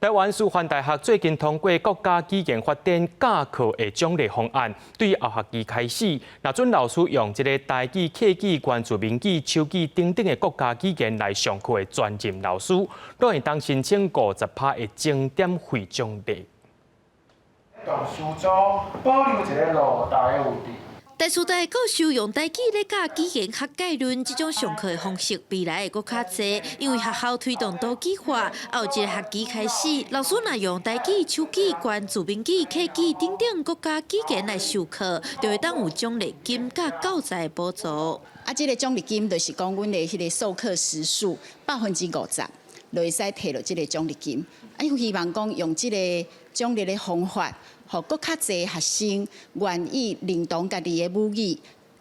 台湾师范大学最近通过国家语言发展教课的奖励方案，对于后学期开始，若准老师用这个台语、客语、原住民语、手语等等的国家语言来上课的专任老师，都会当申请50%的精点费奖励。读书组保留一个落台有地。 台师大教授用台语来教语言学概论，这种上课的方式未来会更较济，因为学校推动多语化，后一个学期开始，老师若用台语、手语、原住民语、客语等等国家语言来授课，就会当有奖励金甲教材的补助。这个奖励金就是讲，阮的迄个授课时数50%，就会使摕到这个奖励金。希望讲用这个奖励的方法。 互更较侪学生愿意认同家己的母语，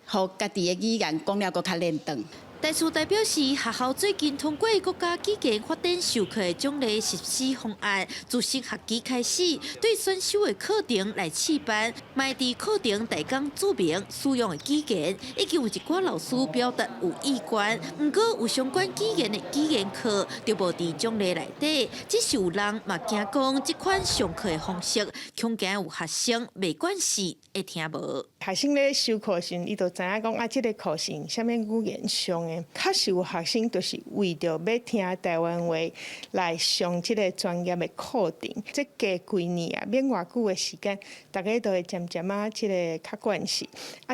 互家己的语言讲了更较认同。台师大表示，学校最近通过国家语言发展授课的奖励实施方案，自新学期开始，对选修的课程来试办，卖伫课程提供注明使用的语言，已经有一寡老师表达有意愿，不过有相关语言的语言课就无伫奖励内底。只是有人嘛惊讲，这款上课的方式，恐惊有学生未管事会听无。学生咧修课时，伊就知影讲这个课是啥物语言上的。 确实有学生就是为着要听台湾话来上这个专业的课程，这加几年啊，免偌久的时间，大家都会渐渐这个较惯势。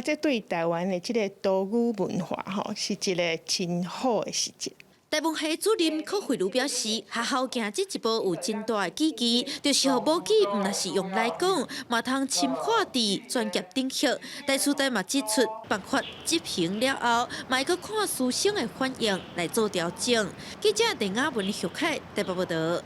这对台湾的这个多语文化是一个真好的事情。 台文系主任柯慧茹表示，学校行这一步有真大的契机，就是互母语唔那是用来讲，嘛通深化伫专业领域。台师大嘛指出，办法执行了后，嘛会去看师生的反应来做调整。记者林雅文、徐凯台北报道。